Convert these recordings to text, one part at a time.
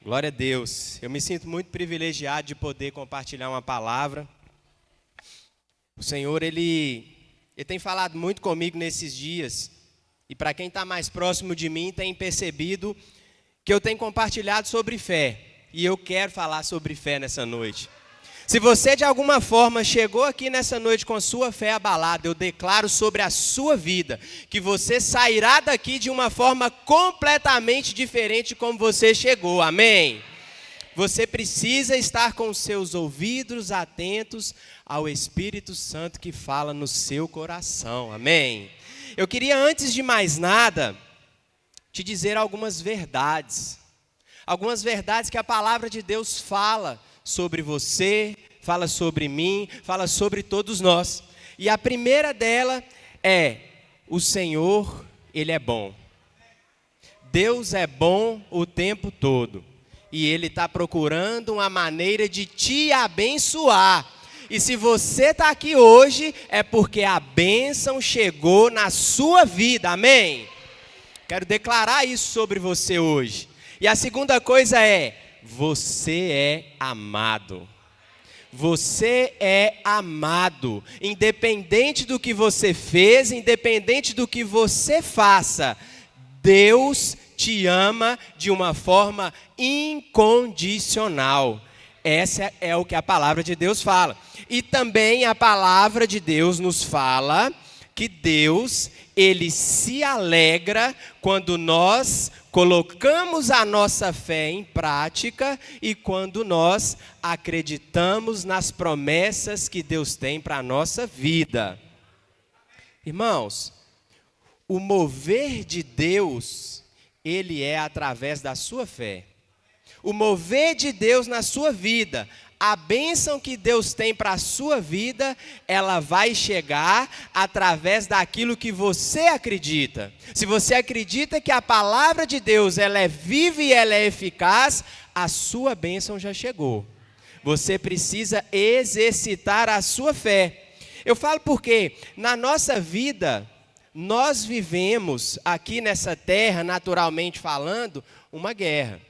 Glória a Deus. Eu me sinto muito privilegiado de poder compartilhar uma palavra. O Senhor, Ele tem falado muito comigo nesses dias. E para quem está mais próximo de mim, tem percebido que eu tenho compartilhado sobre fé. E eu quero falar sobre fé nessa noite. Se você de alguma forma chegou aqui nessa noite com a sua fé abalada, eu declaro sobre a sua vida que você sairá daqui de uma forma completamente diferente como você chegou, amém? Você precisa estar com os seus ouvidos atentos ao Espírito Santo que fala no seu coração, amém? Eu queria, antes de mais nada, te dizer algumas verdades que a palavra de Deus fala sobre você, fala sobre mim, fala sobre todos nós. E a primeira dela é: o Senhor, Ele é bom. Deus é bom o tempo todo. E Ele está procurando uma maneira de te abençoar. E se você está aqui hoje, é porque a bênção chegou na sua vida, amém? Quero declarar isso sobre você hoje. E a segunda coisa é: você é amado. Você é amado. Independente do que você fez, independente do que você faça, Deus te ama de uma forma incondicional. Essa é o que a palavra de Deus fala. E também a palavra de Deus nos fala que Deus, Ele se alegra quando nós colocamos a nossa fé em prática e quando nós acreditamos nas promessas que Deus tem para a nossa vida. Irmãos, o mover de Deus, Ele é através da sua fé. O mover de Deus na sua vida, a bênção que Deus tem para a sua vida, ela vai chegar através daquilo que você acredita. Se você acredita que a palavra de Deus ela é viva e ela é eficaz, a sua bênção já chegou. Você precisa exercitar a sua fé. Eu falo porque na nossa vida, nós vivemos aqui nessa terra, naturalmente falando, uma guerra.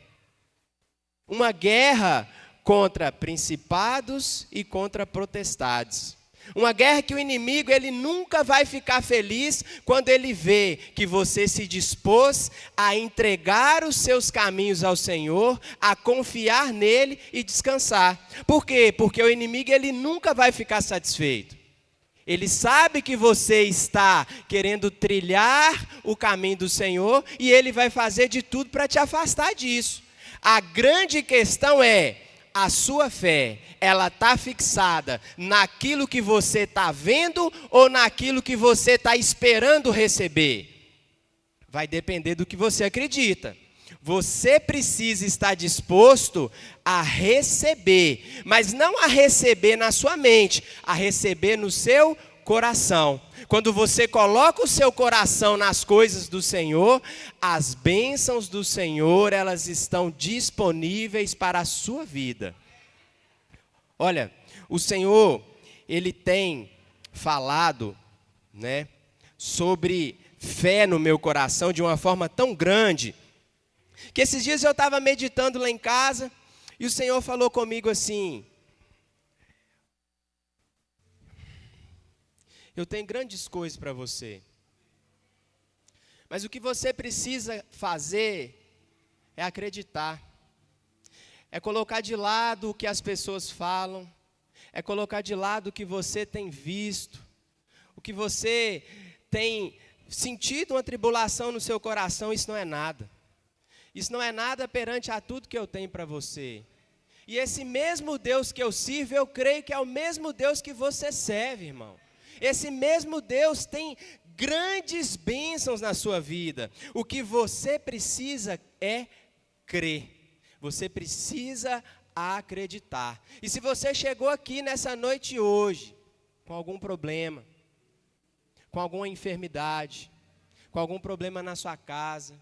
Uma guerra contra principados e contra potestades. Uma guerra que o inimigo ele nunca vai ficar feliz quando ele vê que você se dispôs a entregar os seus caminhos ao Senhor, a confiar nele e descansar. Por quê? Porque o inimigo ele nunca vai ficar satisfeito. Ele sabe que você está querendo trilhar o caminho do Senhor e ele vai fazer de tudo para te afastar disso. A grande questão é: a sua fé, ela está fixada naquilo que você está vendo ou naquilo que você está esperando receber? Vai depender do que você acredita. Você precisa estar disposto a receber, mas não a receber na sua mente, a receber no seu coração. Quando você coloca o seu coração nas coisas do Senhor, as bênçãos do Senhor, elas estão disponíveis para a sua vida. Olha, o Senhor, Ele tem falado, sobre fé no meu coração de uma forma tão grande, que esses dias eu estava meditando lá em casa, e o Senhor falou comigo assim: eu tenho grandes coisas para você, mas o que você precisa fazer é acreditar, é colocar de lado o que as pessoas falam, é colocar de lado o que você tem visto, o que você tem sentido uma tribulação no seu coração. Isso não é nada, isso não é nada perante a tudo que eu tenho para você. E esse mesmo Deus que eu sirvo, eu creio que é o mesmo Deus que você serve, irmão. Esse mesmo Deus tem grandes bênçãos na sua vida. O que você precisa é crer. Você precisa acreditar. E se você chegou aqui nessa noite hoje, com algum problema, com alguma enfermidade, com algum problema na sua casa,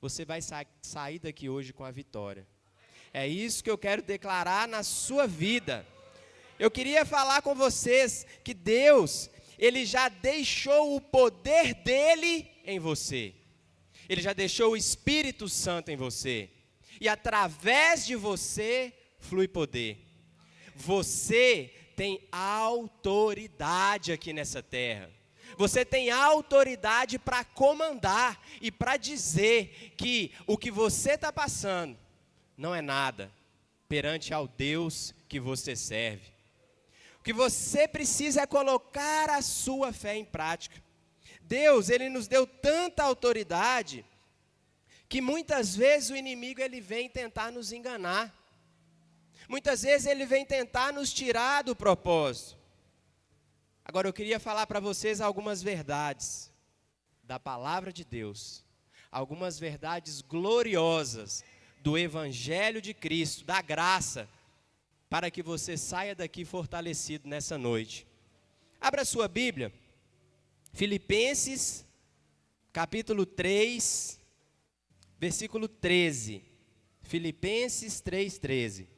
você vai sair daqui hoje com a vitória. É isso que eu quero declarar na sua vida. Eu queria falar com vocês que Deus, Ele já deixou o poder dEle em você. Ele já deixou o Espírito Santo em você. E através de você flui poder. Você tem autoridade aqui nessa terra. Você tem autoridade para comandar e para dizer que o que você está passando não é nada perante ao Deus que você serve. O que você precisa é colocar a sua fé em prática. Deus, Ele nos deu tanta autoridade que muitas vezes o inimigo ele vem tentar nos enganar. Muitas vezes ele vem tentar nos tirar do propósito. Agora eu queria falar para vocês algumas verdades da palavra de Deus. Algumas verdades gloriosas do Evangelho de Cristo, da graça, para que você saia daqui fortalecido nessa noite. Abra sua Bíblia, Filipenses, capítulo 3, versículo 13. Filipenses 3:13.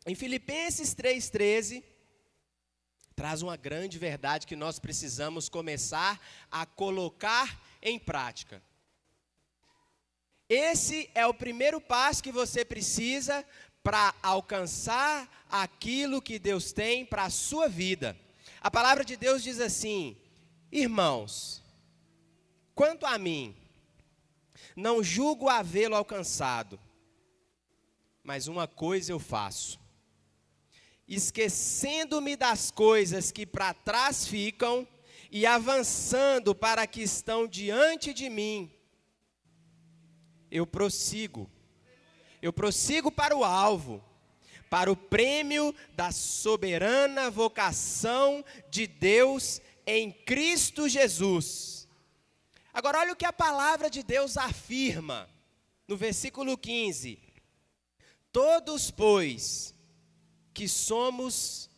Em Filipenses 3:13, traz uma grande verdade que nós precisamos começar a colocar em prática. Esse é o primeiro passo que você precisa para alcançar aquilo que Deus tem para a sua vida. A palavra de Deus diz assim: irmãos, quanto a mim, não julgo havê-lo alcançado, mas uma coisa eu faço, esquecendo-me das coisas que para trás ficam e avançando para que estão diante de mim, eu prossigo para o alvo, para o prêmio da soberana vocação de Deus em Cristo Jesus. Agora olha o que a palavra de Deus afirma no versículo 15: todos, pois, que somos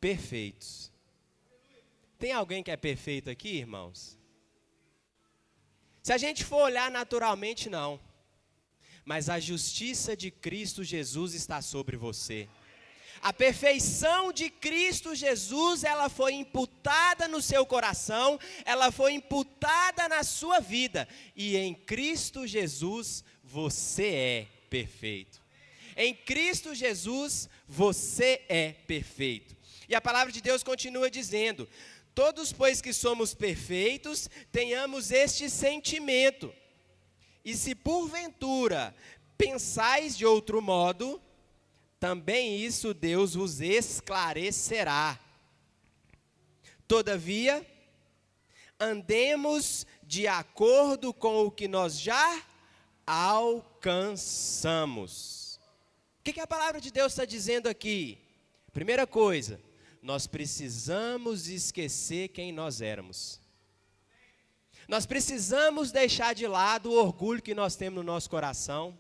perfeitos. Tem alguém que é perfeito aqui, irmãos? Se a gente for olhar naturalmente, não. Mas a justiça de Cristo Jesus está sobre você. A perfeição de Cristo Jesus, ela foi imputada no seu coração, ela foi imputada na sua vida. E em Cristo Jesus, você é perfeito. Em Cristo Jesus, você é perfeito. E a palavra de Deus continua dizendo: todos, pois, que somos perfeitos, tenhamos este sentimento. E se porventura pensais de outro modo, também isso Deus vos esclarecerá. Todavia, andemos de acordo com o que nós já alcançamos. O que a palavra de Deus está dizendo aqui? Primeira coisa, nós precisamos esquecer quem nós éramos. Nós precisamos deixar de lado o orgulho que nós temos no nosso coração.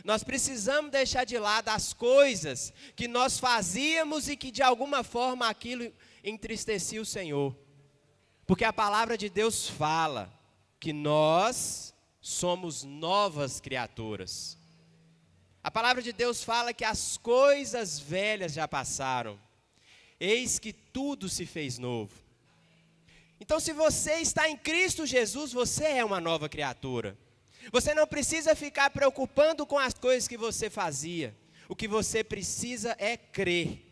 Nós precisamos deixar de lado as coisas que nós fazíamos e que de alguma forma aquilo entristecia o Senhor. Porque a palavra de Deus fala que nós somos novas criaturas. A palavra de Deus fala que as coisas velhas já passaram. Eis que tudo se fez novo. Então, se você está em Cristo Jesus, você é uma nova criatura. Você não precisa ficar preocupando com as coisas que você fazia. O que você precisa é crer.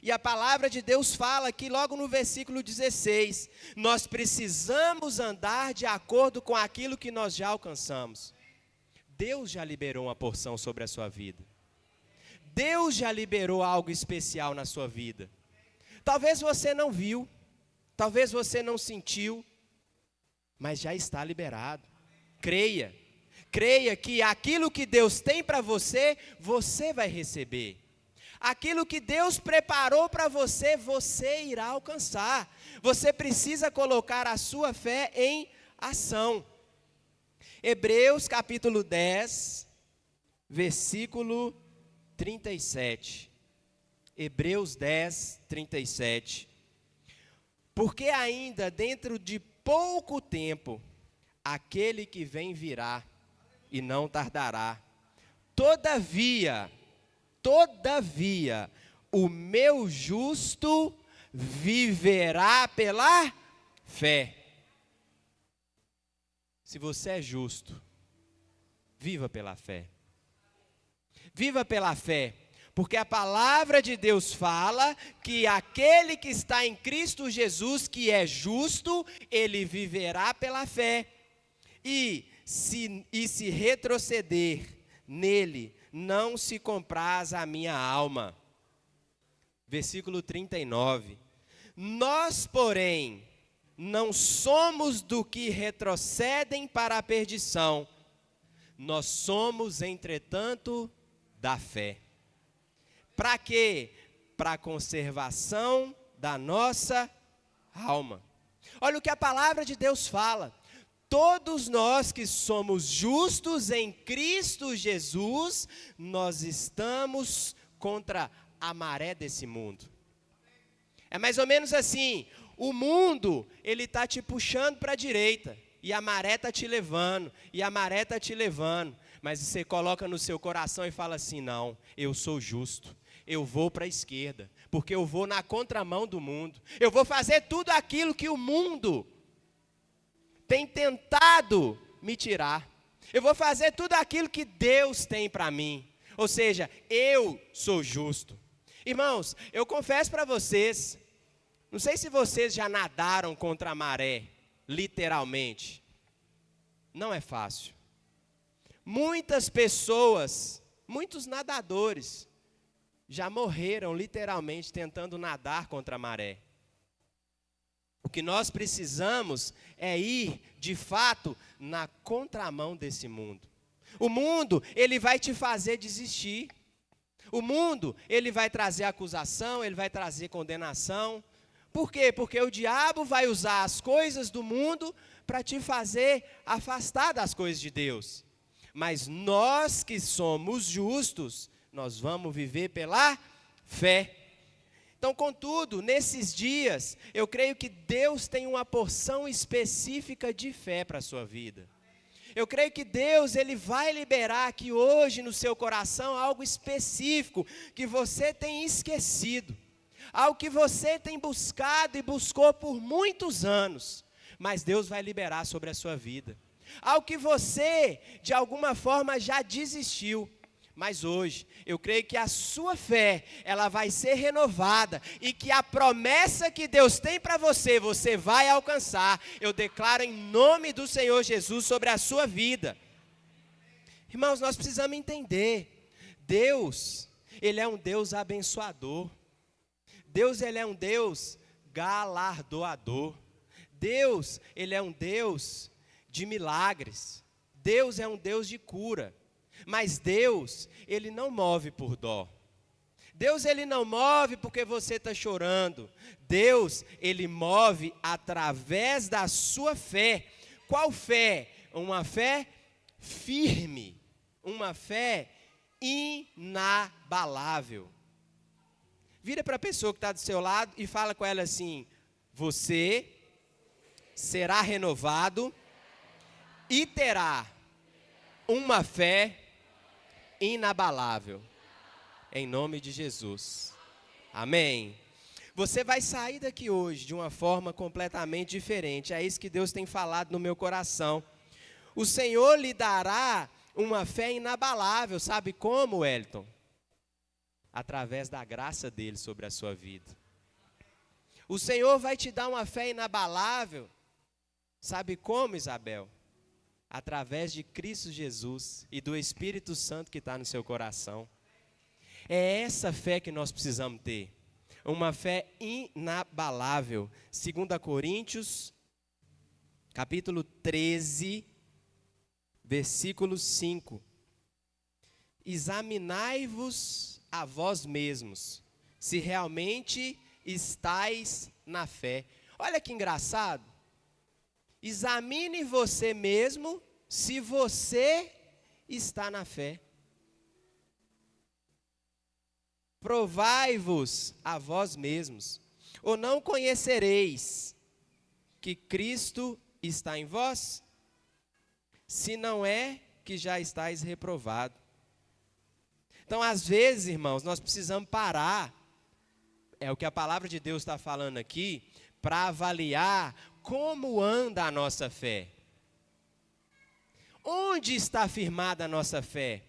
E a palavra de Deus fala aqui logo no versículo 16, nós precisamos andar de acordo com aquilo que nós já alcançamos. Deus já liberou uma porção sobre a sua vida. Deus já liberou algo especial na sua vida. Talvez você não viu, talvez você não sentiu, mas já está liberado. Creia. Creia que aquilo que Deus tem para você, você vai receber. Aquilo que Deus preparou para você, você irá alcançar. Você precisa colocar a sua fé em ação. Hebreus capítulo 10, versículo 37. Hebreus 10, 37. Porque ainda dentro de pouco tempo, aquele que vem virá e não tardará. Todavia, o meu justo viverá pela fé. Se você é justo, viva pela fé. Viva pela fé, porque a palavra de Deus fala que aquele que está em Cristo Jesus, que é justo, ele viverá pela fé. E se retroceder nele, não se compraz a minha alma. Versículo 39. Nós, porém, não somos do que retrocedem para a perdição. Nós somos, entretanto, da fé. Para quê? Para a conservação da nossa alma. Olha o que a palavra de Deus fala. Todos nós que somos justos em Cristo Jesus, nós estamos contra a maré desse mundo. É mais ou menos assim, o mundo, ele está te puxando para a direita, e a maré está te levando, e a maré está te levando, mas você coloca no seu coração e fala assim, não, eu sou justo, eu vou para a esquerda, porque eu vou na contramão do mundo, eu vou fazer tudo aquilo que o mundo tem tentado me tirar, eu vou fazer tudo aquilo que Deus tem para mim, ou seja, eu sou justo. Irmãos, eu confesso para vocês, não sei se vocês já nadaram contra a maré, literalmente, não é fácil. Muitas pessoas, muitos nadadores, já morreram literalmente tentando nadar contra a maré. O que nós precisamos é ir, de fato, na contramão desse mundo. O mundo, ele vai te fazer desistir. O mundo, ele vai trazer acusação, ele vai trazer condenação. Por quê? Porque o diabo vai usar as coisas do mundo para te fazer afastar das coisas de Deus. Mas nós que somos justos, nós vamos viver pela fé. Então, contudo, nesses dias, eu creio que Deus tem uma porção específica de fé para a sua vida. Eu creio que Deus, ele vai liberar aqui hoje no seu coração algo específico que você tem esquecido. Algo que você tem buscado e buscou por muitos anos. Mas Deus vai liberar sobre a sua vida. Algo que você, de alguma forma, já desistiu. Mas hoje, eu creio que a sua fé, ela vai ser renovada. E que a promessa que Deus tem para você, você vai alcançar. Eu declaro em nome do Senhor Jesus sobre a sua vida. Irmãos, nós precisamos entender. Deus, ele é um Deus abençoador. Deus, ele é um Deus galardoador. Deus, ele é um Deus de milagres. Deus é um Deus de cura. Mas Deus, ele não move por dó. Deus, ele não move porque você está chorando. Deus, ele move através da sua fé. Qual fé? Uma fé firme. Uma fé inabalável. Vira para a pessoa que está do seu lado e fala com ela assim: você será renovado e terá uma fé inabalável, em nome de Jesus, amém. Você vai sair daqui hoje de uma forma completamente diferente, é isso que Deus tem falado no meu coração. O Senhor lhe dará uma fé inabalável, sabe como, Wellington? Através da graça dele sobre a sua vida. O Senhor vai te dar uma fé inabalável, sabe como, Isabel? Através de Cristo Jesus e do Espírito Santo que está no seu coração. É essa fé que nós precisamos ter. Uma fé inabalável. 2 Coríntios, capítulo 13, versículo 5. Examinai-vos a vós mesmos, se realmente estáis na fé. Olha que engraçado. Examine você mesmo se você está na fé. Provai-vos a vós mesmos, ou não conhecereis que Cristo está em vós, se não é que já estáis reprovado. Então, às vezes, irmãos, nós precisamos parar, é o que a palavra de Deus está falando aqui, para avaliar como anda a nossa fé. Onde está firmada a nossa fé?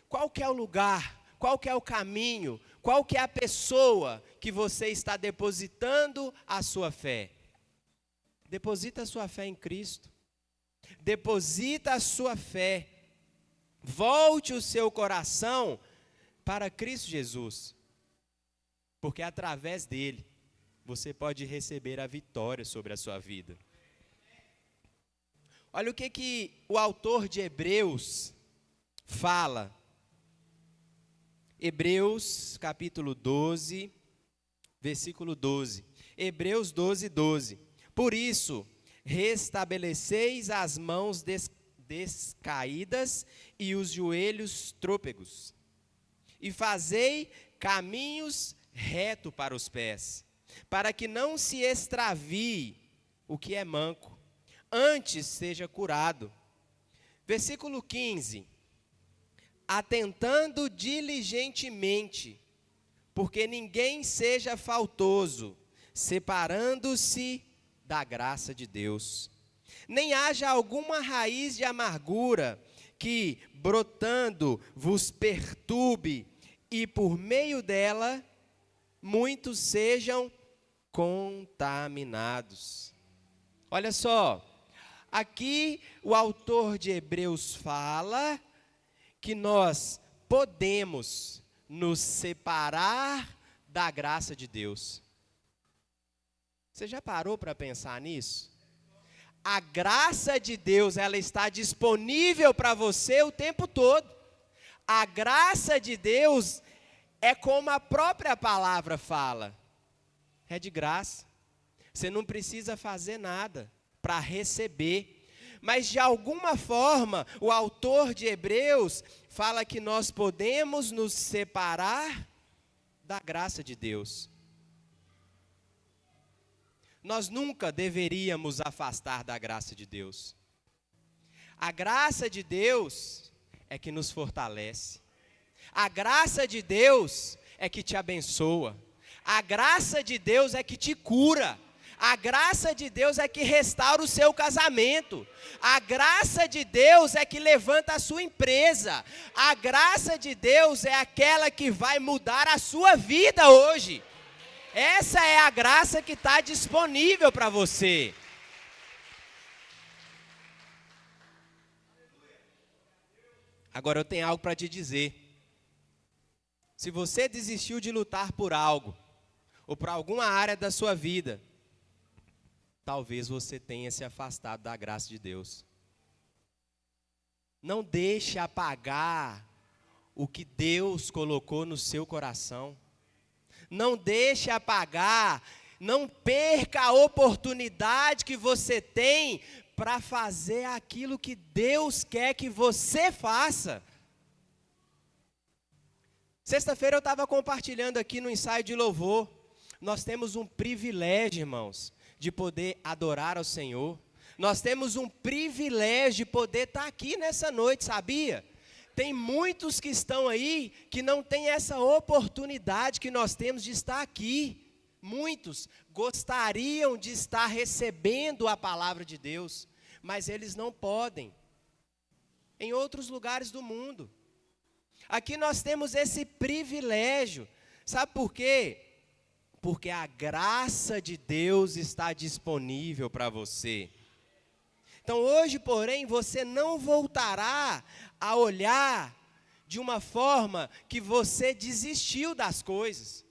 Qual que é o lugar? Qual que é o caminho? Qual que é a pessoa que você está depositando a sua fé? Deposita a sua fé em Cristo. Deposita a sua fé. Volte o seu coração para Cristo Jesus. Porque através dele, você pode receber a vitória sobre a sua vida. Olha o que o autor de Hebreus fala. Hebreus capítulo 12, versículo 12. Hebreus 12, 12. Por isso, restabeleceis as mãos descaídas e os joelhos trôpegos, e fazei caminhos reto para os pés, para que não se extravie o que é manco, antes seja curado. Versículo 15. Atentando diligentemente, porque ninguém seja faltoso, separando-se da graça de Deus. Nem haja alguma raiz de amargura que, brotando, vos perturbe, e por meio dela, muitos sejam contaminados. Olha só, aqui o autor de Hebreus fala que nós podemos nos separar da graça de Deus. Você já parou para pensar nisso? A graça de Deus, ela está disponível para você o tempo todo. A graça de Deus é como a própria palavra fala. É de graça. Você não precisa fazer nada para receber. Mas de alguma forma, o autor de Hebreus fala que nós podemos nos separar da graça de Deus. Nós nunca deveríamos afastar da graça de Deus. A graça de Deus é que nos fortalece. A graça de Deus é que te abençoa. A graça de Deus é que te cura. A graça de Deus é que restaura o seu casamento. A graça de Deus é que levanta a sua empresa. A graça de Deus é aquela que vai mudar a sua vida hoje. Essa é a graça que está disponível para você. Agora eu tenho algo para te dizer. Se você desistiu de lutar por algo, ou por alguma área da sua vida, talvez você tenha se afastado da graça de Deus. Não deixe apagar o que Deus colocou no seu coração. Não deixe apagar, não perca a oportunidade que você tem para fazer aquilo que Deus quer que você faça. Sexta-feira eu estava compartilhando aqui no ensaio de louvor. Nós temos um privilégio, irmãos, de poder adorar ao Senhor. Nós temos um privilégio de poder estar aqui nessa noite, sabia? Tem muitos que estão aí que não têm essa oportunidade que nós temos de estar aqui. Muitos gostariam de estar recebendo a palavra de Deus, mas eles não podem. Em outros lugares do mundo. Aqui nós temos esse privilégio. Sabe por quê? Porque a graça de Deus está disponível para você. Então hoje, porém, você não voltará a olhar de uma forma que você desistiu das coisas.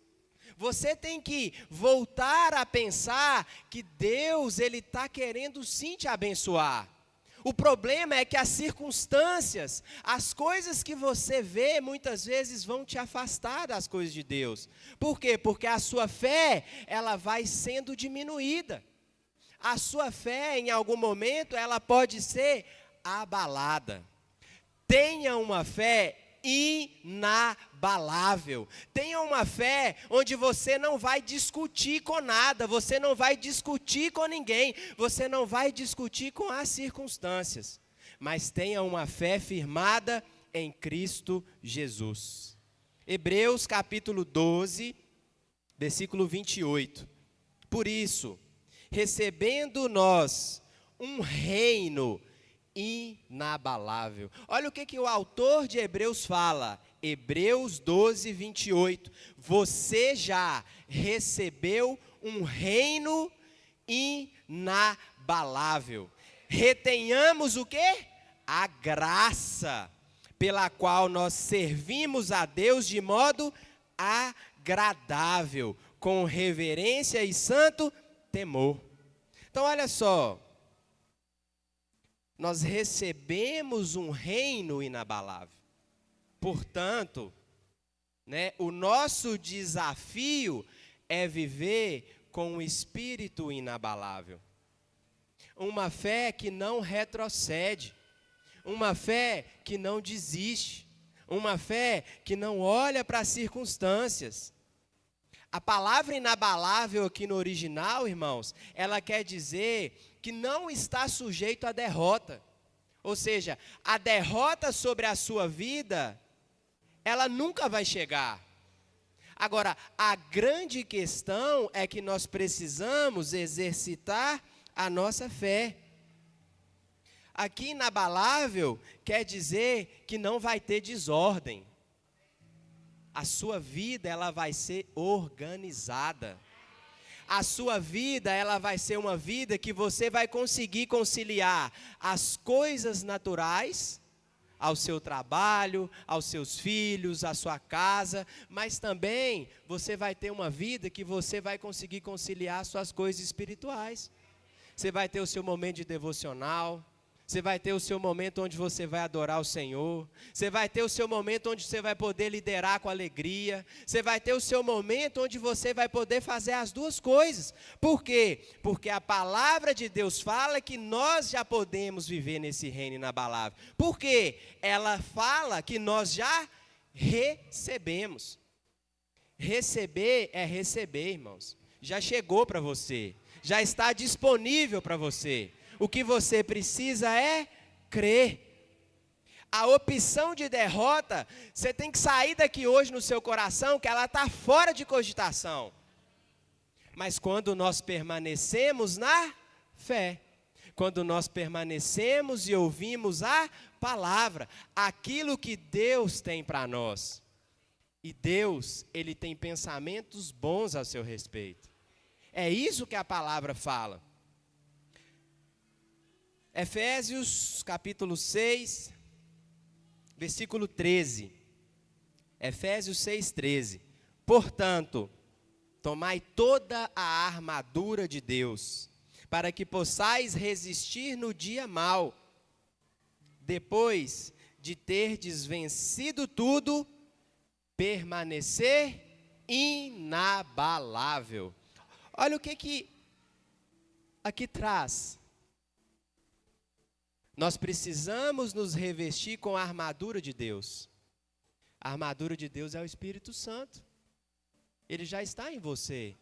Você tem que voltar a pensar que Deus, Ele está querendo sim te abençoar. O problema é que as circunstâncias, as coisas que você vê, muitas vezes vão te afastar das coisas de Deus. Por quê? Porque a sua fé, ela vai sendo diminuída. A sua fé, em algum momento, ela pode ser abalada. Tenha uma fé inabalável. Tenha uma fé onde você não vai discutir com nada, você não vai discutir com ninguém, você não vai discutir com as circunstâncias. Mas tenha uma fé firmada em Cristo Jesus. Hebreus capítulo 12, versículo 28. Por isso, recebendo nós um reino inabalável. Olha o que o autor de Hebreus fala. Hebreus 12, 28. Você já recebeu um reino inabalável. Retenhamos o quê? A graça pela qual nós servimos a Deus de modo agradável, com reverência e santo temor. Então olha só, nós recebemos um reino inabalável. Portanto, o nosso desafio é viver com um espírito inabalável. Uma fé que não retrocede, uma fé que não desiste, uma fé que não olha para as circunstâncias. A palavra inabalável aqui no original, irmãos, ela quer dizer que não está sujeito à derrota. Ou seja, a derrota sobre a sua vida, ela nunca vai chegar. Agora, a grande questão é que nós precisamos exercitar a nossa fé. Aqui, inabalável, quer dizer que não vai ter desordem. A sua vida, ela vai ser organizada. A sua vida, ela vai ser uma vida que você vai conseguir conciliar as coisas naturais, ao seu trabalho, aos seus filhos, à sua casa, mas também você vai ter uma vida que você vai conseguir conciliar as suas coisas espirituais. Você vai ter o seu momento de devocional, você vai ter o seu momento onde você vai adorar o Senhor, você vai ter o seu momento onde você vai poder liderar com alegria, você vai ter o seu momento onde você vai poder fazer as duas coisas. Por quê? Porque a palavra de Deus fala que nós já podemos viver nesse reino inabalável. Por quê? Ela fala que nós já recebemos. Receber é receber, irmãos. Já chegou para você. Já está disponível para você. O que você precisa é crer. A opção de derrota, você tem que sair daqui hoje no seu coração, que ela está fora de cogitação. Mas quando nós permanecemos na fé, quando nós permanecemos e ouvimos a palavra, aquilo que Deus tem para nós. E Deus, Ele tem pensamentos bons a seu respeito. É isso que a palavra fala. Efésios capítulo 6, versículo 13. Efésios 6, 13. Portanto, tomai toda a armadura de Deus, para que possais resistir no dia mau. Depois de terdes vencido tudo, permanecer inabalável. Olha o que aqui traz. Nós precisamos nos revestir com a armadura de Deus. A armadura de Deus é o Espírito Santo. Ele já está em você.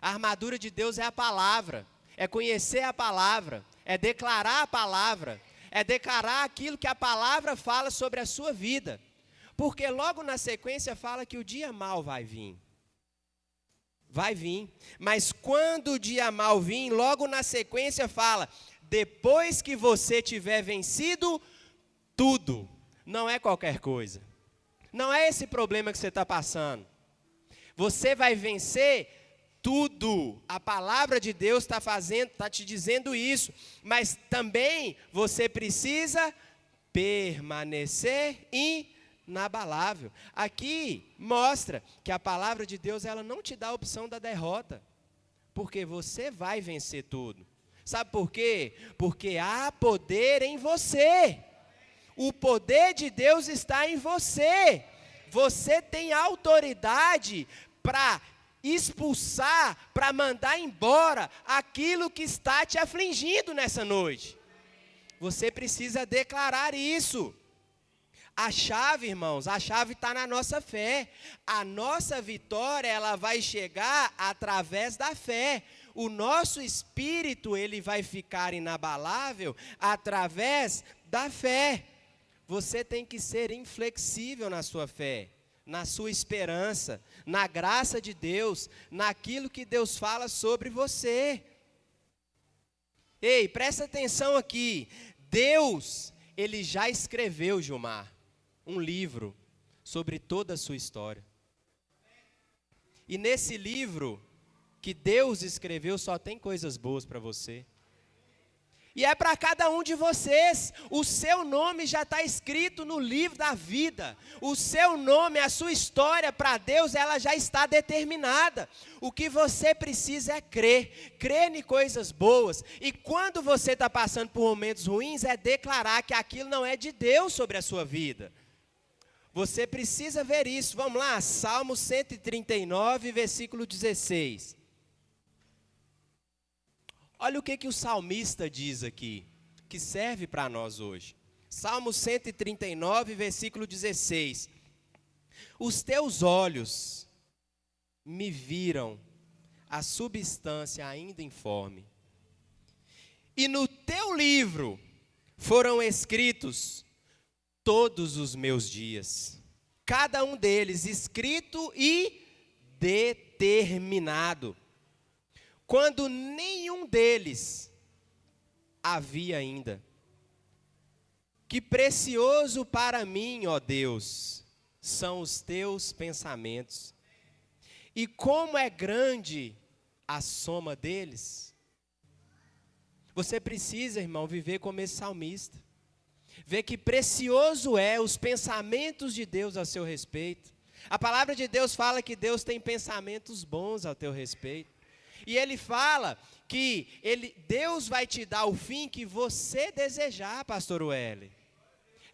A armadura de Deus é a palavra. É conhecer a palavra. É declarar a palavra. É declarar aquilo que a palavra fala sobre a sua vida. Porque logo na sequência fala que o dia mau vai vir. Vai vir. Mas quando o dia mau vir, logo na sequência fala: depois que você tiver vencido tudo, não é qualquer coisa. Não é esse problema que você está passando. Você vai vencer tudo. A palavra de Deus está te dizendo isso. Mas também você precisa permanecer inabalável. Aqui mostra que a palavra de Deus, ela não te dá a opção da derrota. Porque você vai vencer tudo. Sabe por quê? Porque há poder em você. O poder de Deus está em você. Você tem autoridade para expulsar, para mandar embora aquilo que está te afligindo nessa noite. Você precisa declarar isso. A chave, irmãos, a chave está na nossa fé. A nossa vitória, ela vai chegar através da fé. O nosso espírito, ele vai ficar inabalável através da fé. Você tem que ser inflexível na sua fé, na sua esperança, na graça de Deus, naquilo que Deus fala sobre você. Ei, presta atenção aqui. Deus, Ele já escreveu, Gilmar, um livro sobre toda a sua história. E nesse livro que Deus escreveu só tem coisas boas para você. E é para cada um de vocês. O seu nome já está escrito no livro da vida. O seu nome, a sua história para Deus, ela já está determinada. O que você precisa é crer. Crer em coisas boas. E quando você está passando por momentos ruins, é declarar que aquilo não é de Deus sobre a sua vida. Você precisa ver isso. Vamos lá, Salmo 139, versículo 16. Olha o que o salmista diz aqui, que serve para nós hoje. Salmo 139, versículo 16. Os teus olhos me viram a substância ainda informe, e no teu livro foram escritos todos os meus dias, cada um deles escrito e determinado, quando nenhum deles havia ainda. Que precioso para mim, ó Deus, são os teus pensamentos, e como é grande a soma deles. Você precisa, irmão, viver como esse salmista, ver que precioso é os pensamentos de Deus a seu respeito. A palavra de Deus fala que Deus tem pensamentos bons a teu respeito. E Ele fala que Deus vai te dar o fim que você desejar, pastor Welly.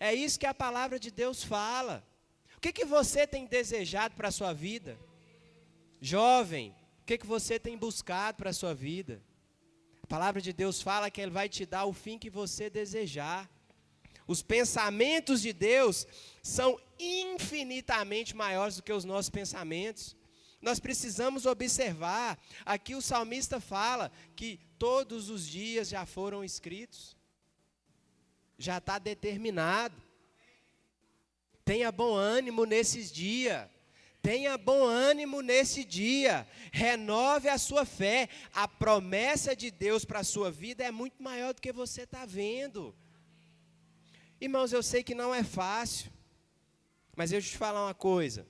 É isso que a palavra de Deus fala. O que você tem desejado para a sua vida? Jovem, o que você tem buscado para a sua vida? A palavra de Deus fala que Ele vai te dar o fim que você desejar. Os pensamentos de Deus são infinitamente maiores do que os nossos pensamentos. Nós precisamos observar, aqui o salmista fala que todos os dias já foram escritos, já está determinado. Tenha bom ânimo nesses dias, tenha bom ânimo nesse dia, renove a sua fé. A promessa de Deus para a sua vida é muito maior do que você está vendo. Irmãos, eu sei que não é fácil, mas deixa eu te falar uma coisa.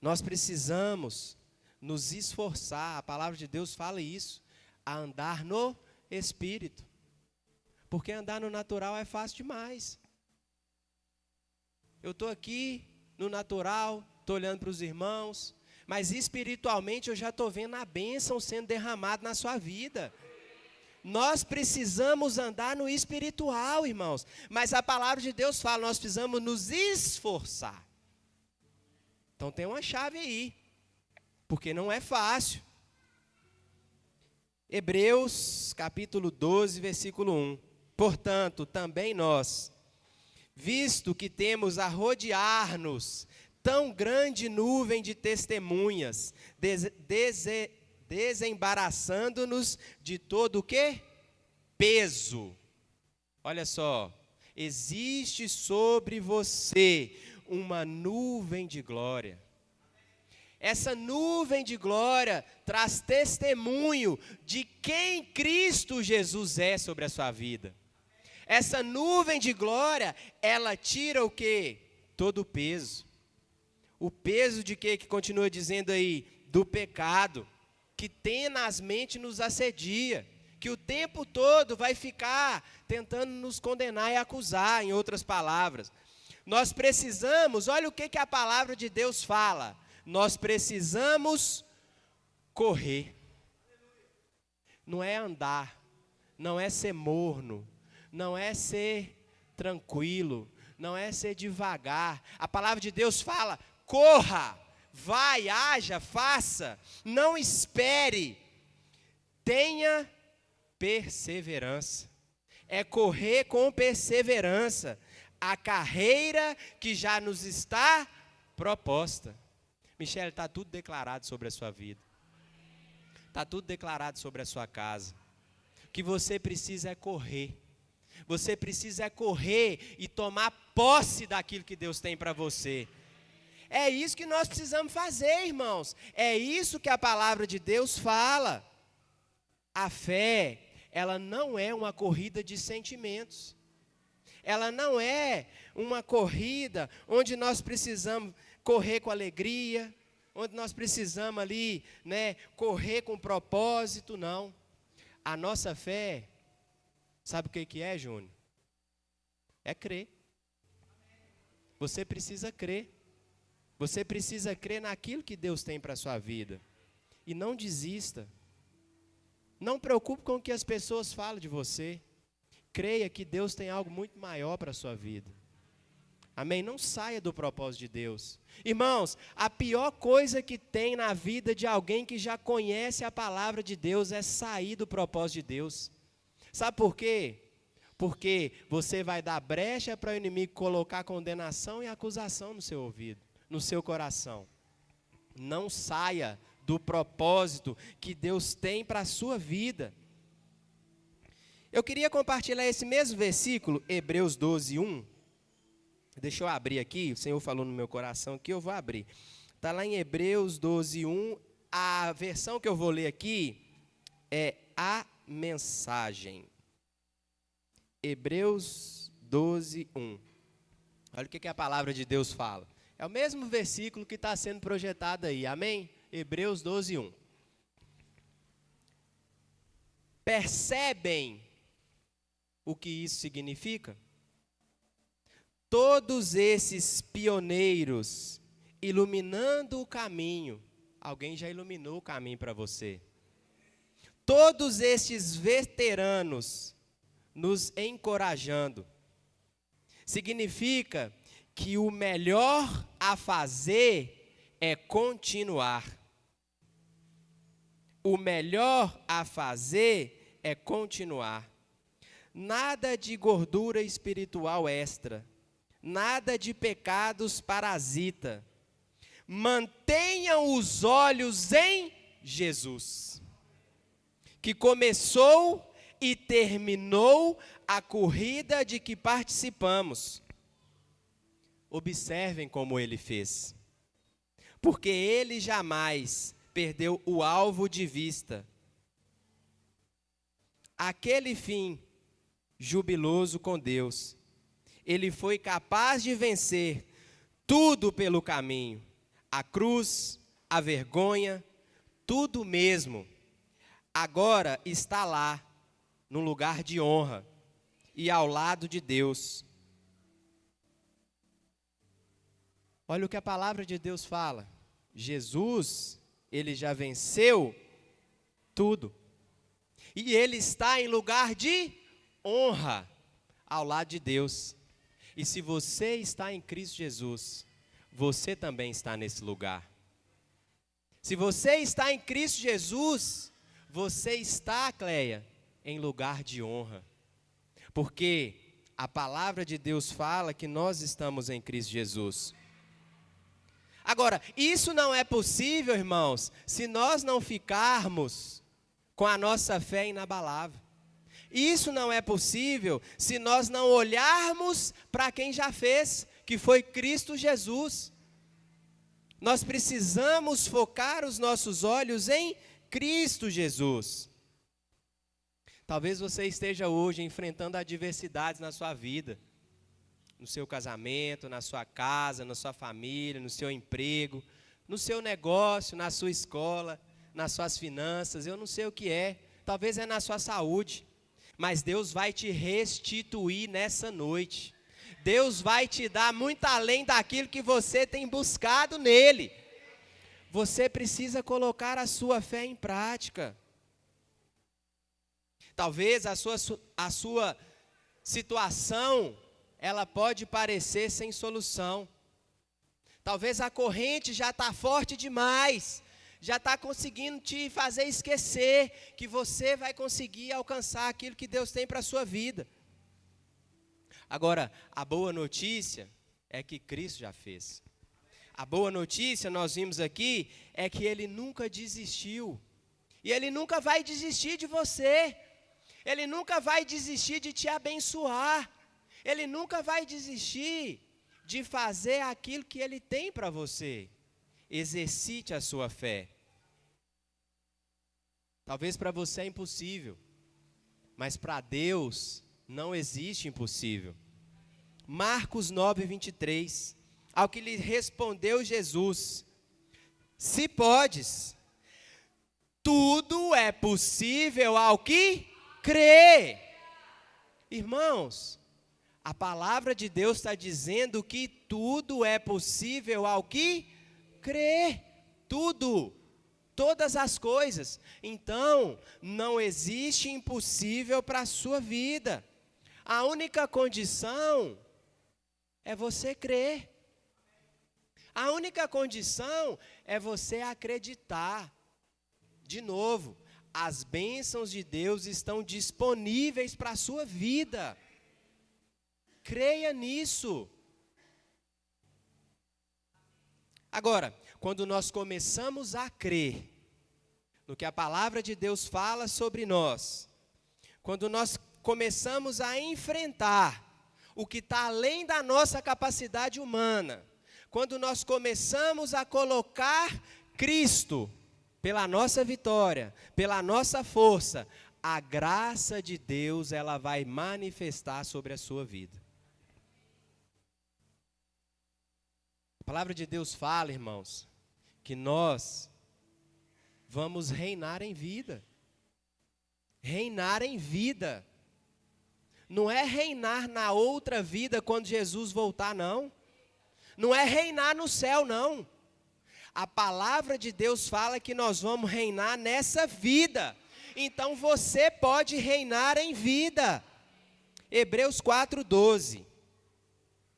Nós precisamos nos esforçar, a palavra de Deus fala isso, a andar no Espírito. Porque andar no natural é fácil demais. Eu estou aqui no natural, estou olhando para os irmãos, mas espiritualmente eu já estou vendo a bênção sendo derramada na sua vida. Nós precisamos andar no espiritual, irmãos. Mas a palavra de Deus fala, nós precisamos nos esforçar. Então tem uma chave aí, porque não é fácil. Hebreus capítulo 12, versículo 1. Portanto, também nós, visto que temos a rodear-nos tão grande nuvem de testemunhas, desembaraçando-nos de todo o quê? Peso. Olha só, existe sobre você uma nuvem de glória. Essa nuvem de glória traz testemunho de quem Cristo Jesus é sobre a sua vida. Essa nuvem de glória, ela tira o quê? Todo o peso. O peso de quê? Que continua dizendo aí? Do pecado, que tenazmente nos assedia, que o tempo todo vai ficar tentando nos condenar e acusar, em outras palavras. Nós precisamos, olha o que a palavra de Deus fala, nós precisamos correr. Não é andar, não é ser morno, não é ser tranquilo, não é ser devagar. A palavra de Deus fala, corra, vai, haja, faça, não espere, tenha perseverança. É correr com perseverança a carreira que já nos está proposta. Michele, está tudo declarado sobre a sua vida. Está tudo declarado sobre a sua casa. O que você precisa é correr. Você precisa é correr e tomar posse daquilo que Deus tem para você. É isso que nós precisamos fazer, irmãos. É isso que a palavra de Deus fala. A fé, ela não é uma corrida de sentimentos. Ela não é uma corrida onde nós precisamos correr com alegria, onde nós precisamos ali, né, correr com propósito, não. A nossa fé, sabe o que é, Júnior? É crer. Você precisa crer. Você precisa crer naquilo que Deus tem para a sua vida. E não desista. Não preocupe com o que as pessoas falam de você. Creia que Deus tem algo muito maior para a sua vida. Amém? Não saia do propósito de Deus. Irmãos, a pior coisa que tem na vida de alguém que já conhece a palavra de Deus é sair do propósito de Deus. Sabe por quê? Porque você vai dar brecha para o inimigo colocar condenação e acusação no seu ouvido, no seu coração. Não saia do propósito que Deus tem para a sua vida. Eu queria compartilhar esse mesmo versículo, Hebreus 12, 1. Deixa eu abrir aqui, o Senhor falou no meu coração aqui, eu vou abrir. Está lá em Hebreus 12, 1. A versão que eu vou ler aqui é a mensagem. Hebreus 12, 1. Olha o que a palavra de Deus fala. É o mesmo versículo que está sendo projetado aí, amém? Hebreus 12, 1. Percebem o que isso significa? Todos esses pioneiros iluminando o caminho. Alguém já iluminou o caminho para você. Todos estes veteranos nos encorajando. Significa que o melhor a fazer é continuar. O melhor a fazer é continuar. Nada de gordura espiritual extra. Nada de pecados parasita. Mantenham os olhos em Jesus, que começou e terminou a corrida de que participamos. Observem como ele fez. Porque ele jamais perdeu o alvo de vista. Aquele fim jubiloso com Deus. Ele foi capaz de vencer tudo pelo caminho. A cruz, a vergonha, tudo mesmo. Agora está lá, num lugar de honra e ao lado de Deus. Olha o que a palavra de Deus fala. Jesus, ele já venceu tudo. E ele está em lugar de honra ao lado de Deus. E se você está em Cristo Jesus, você também está nesse lugar. Se você está em Cristo Jesus, você está, Cleia, em lugar de honra. Porque a palavra de Deus fala que nós estamos em Cristo Jesus. Agora, isso não é possível, irmãos, se nós não ficarmos com a nossa fé inabalável. Isso não é possível se nós não olharmos para quem já fez, que foi Cristo Jesus. Nós precisamos focar os nossos olhos em Cristo Jesus. Talvez você esteja hoje enfrentando adversidades na sua vida, no seu casamento, na sua casa, na sua família, no seu emprego, no seu negócio, na sua escola, nas suas finanças, eu não sei o que é, talvez é na sua saúde, mas Deus vai te restituir nessa noite. Deus vai te dar muito além daquilo que você tem buscado nele. Você precisa colocar a sua fé em prática. Talvez a sua situação, ela pode parecer sem solução. Talvez a corrente já está forte demais, já está conseguindo te fazer esquecer que você vai conseguir alcançar aquilo que Deus tem para a sua vida. Agora, a boa notícia é que Cristo já fez. A boa notícia, nós vimos aqui, é que Ele nunca desistiu. E Ele nunca vai desistir de você. Ele nunca vai desistir de te abençoar. Ele nunca vai desistir de fazer aquilo que Ele tem para você. Exercite a sua fé. Talvez para você é impossível. Mas para Deus não existe impossível. Marcos 9, 23. Ao que lhe respondeu Jesus: se podes, tudo é possível ao que crê. Irmãos, a palavra de Deus está dizendo que tudo é possível ao que crê. Tudo. Todas as coisas. Então, não existe impossível para a sua vida. A única condição é você crer. A única condição é você acreditar. De novo, as bênçãos de Deus estão disponíveis para a sua vida. Creia nisso. Agora, quando nós começamos a crer no que a palavra de Deus fala sobre nós, quando nós começamos a enfrentar o que está além da nossa capacidade humana, quando nós começamos a colocar Cristo pela nossa vitória, pela nossa força, a graça de Deus, ela vai manifestar sobre a sua vida. A palavra de Deus fala, irmãos, que nós vamos reinar em vida. Reinar em vida. Não é reinar na outra vida quando Jesus voltar, não. Não é reinar no céu, não. A palavra de Deus fala que nós vamos reinar nessa vida. Então você pode reinar em vida. Hebreus 4:12.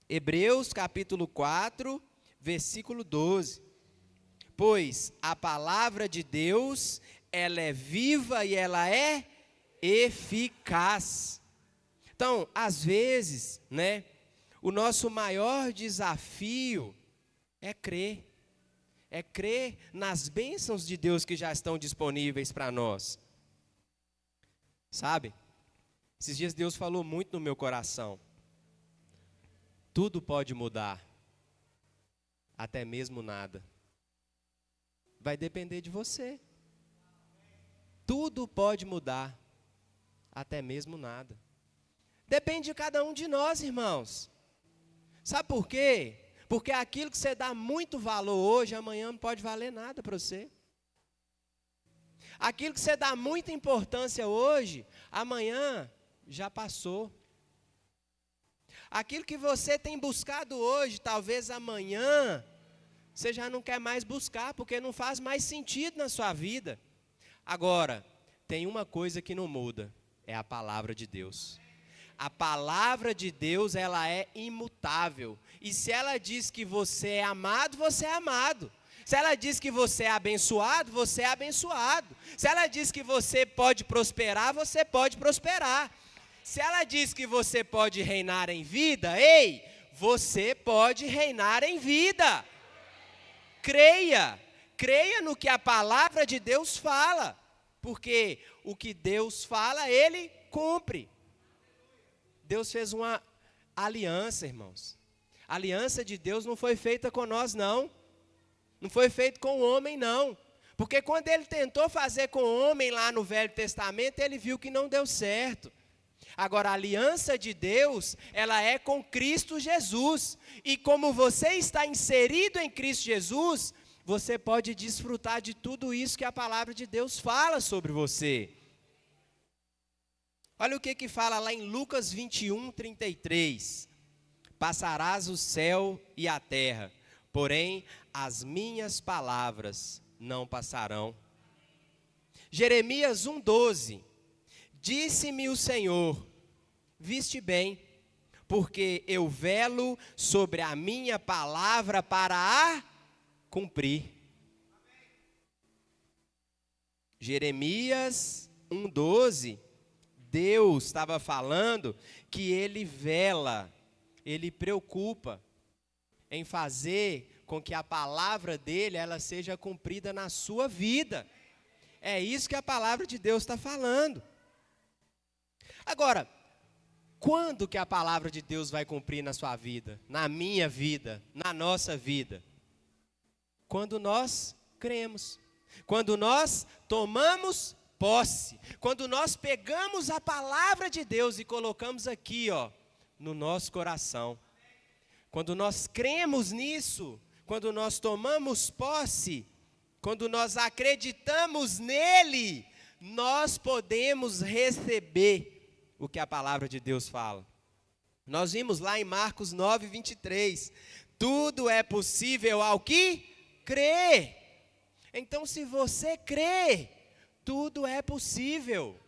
Hebreus capítulo 4, versículo 12. Pois a palavra de Deus, ela é viva e ela é eficaz. Então, às vezes, o nosso maior desafio é crer. É crer nas bênçãos de Deus que já estão disponíveis para nós. Sabe? Esses dias Deus falou muito no meu coração. Tudo pode mudar. Até mesmo nada. Vai depender de você. Tudo pode mudar. Até mesmo nada. Depende de cada um de nós, irmãos. Sabe por quê? Porque aquilo que você dá muito valor hoje, amanhã não pode valer nada para você. Aquilo que você dá muita importância hoje, amanhã já passou. Aquilo que você tem buscado hoje, talvez amanhã, você já não quer mais buscar, porque não faz mais sentido na sua vida. Agora, tem uma coisa que não muda, é a palavra de Deus. A palavra de Deus, ela é imutável. E se ela diz que você é amado, você é amado. Se ela diz que você é abençoado, você é abençoado. Se ela diz que você pode prosperar, você pode prosperar. Se ela diz que você pode reinar em vida, ei, você pode reinar em vida. Creia. Creia no que a palavra de Deus fala. Porque o que Deus fala, Ele cumpre. Deus fez uma aliança, irmãos. A aliança de Deus não foi feita com nós, não. Não foi feita com o homem, não. Porque quando Ele tentou fazer com o homem lá no Velho Testamento, Ele viu que não deu certo. Agora, a aliança de Deus, ela é com Cristo Jesus. E como você está inserido em Cristo Jesus, você pode desfrutar de tudo isso que a palavra de Deus fala sobre você. Olha o que fala lá em Lucas 21, 33. Passarás o céu e a terra, porém as minhas palavras não passarão. Jeremias 1:12. Disse-me o Senhor, viste bem, porque eu velo sobre a minha palavra para a cumprir. Jeremias 1:12. Deus estava falando que Ele vela, Ele preocupa em fazer com que a palavra dEle, ela seja cumprida na sua vida. É isso que a palavra de Deus está falando. Agora, quando que a palavra de Deus vai cumprir na sua vida, na minha vida, na nossa vida? Quando nós cremos, quando nós tomamos posse, quando nós pegamos a palavra de Deus e colocamos aqui, no nosso coração, quando nós cremos nisso, quando nós tomamos posse, quando nós acreditamos nele, nós podemos receber o que a palavra de Deus fala. Nós vimos lá em Marcos 9, 23, tudo é possível ao que crê. Então, se você crê, tudo é possível.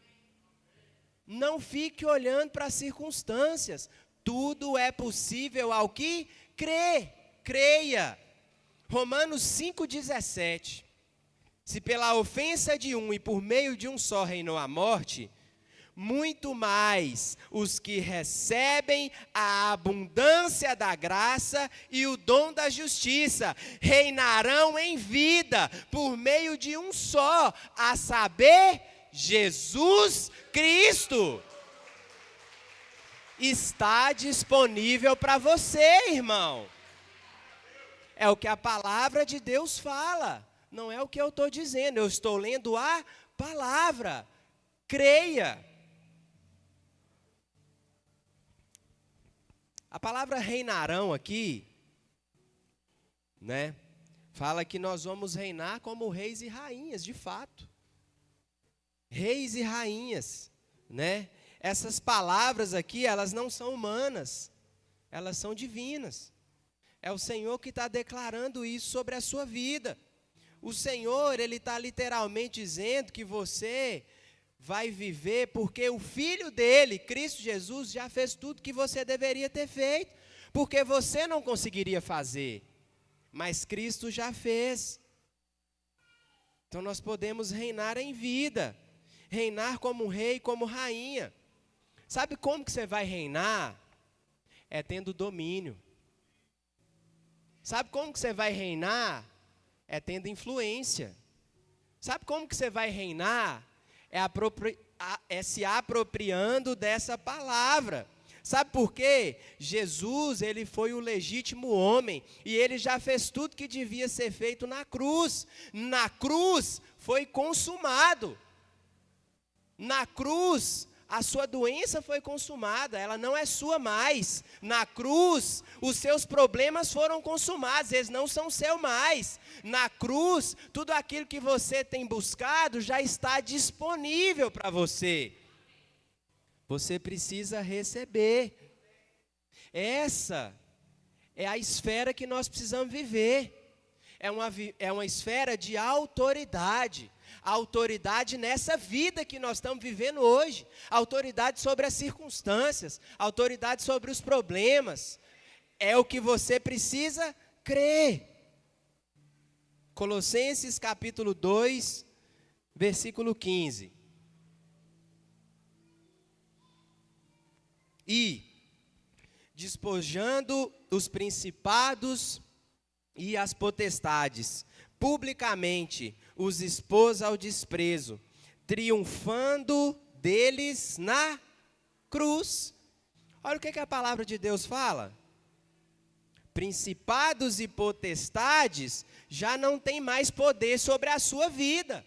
Não fique olhando para as circunstâncias. Tudo é possível ao que crê. Creia. Romanos 5,17. Se pela ofensa de um e por meio de um só reinou a morte, muito mais os que recebem a abundância da graça e o dom da justiça reinarão em vida por meio de um só, a saber, Jesus Cristo. Está disponível para você, irmão. É o que a palavra de Deus fala, não é o que eu estou dizendo, eu estou lendo a palavra. Creia. A palavra reinarão aqui, fala que nós vamos reinar como reis e rainhas, de fato. Reis e rainhas, Essas palavras aqui, elas não são humanas, elas são divinas. É o Senhor que está declarando isso sobre a sua vida. O Senhor, Ele está literalmente dizendo que você vai viver porque o Filho dele, Cristo Jesus, já fez tudo que você deveria ter feito, porque você não conseguiria fazer, mas Cristo já fez. Então nós podemos reinar em vida, reinar como rei, como rainha. Sabe como que você vai reinar? É tendo domínio. Sabe como que você vai reinar? É tendo influência. Sabe como que você vai reinar? É se apropriando dessa palavra. Sabe por quê? Jesus, ele foi o legítimo homem, e ele já fez tudo que devia ser feito na cruz. Na cruz foi consumado. Na cruz, a sua doença foi consumada, ela não é sua mais. Na cruz, os seus problemas foram consumados, eles não são seus mais. Na cruz, tudo aquilo que você tem buscado já está disponível para você. Você precisa receber. Essa é a esfera que nós precisamos viver. É uma esfera de autoridade. Autoridade nessa vida que nós estamos vivendo hoje. Autoridade sobre as circunstâncias. Autoridade sobre os problemas. É o que você precisa crer. Colossenses capítulo 2, versículo 15. E, despojando os principados e as potestades, publicamente os expôs ao desprezo, triunfando deles na cruz. Olha o que a palavra de Deus fala. Principados e potestades já não tem mais poder sobre a sua vida,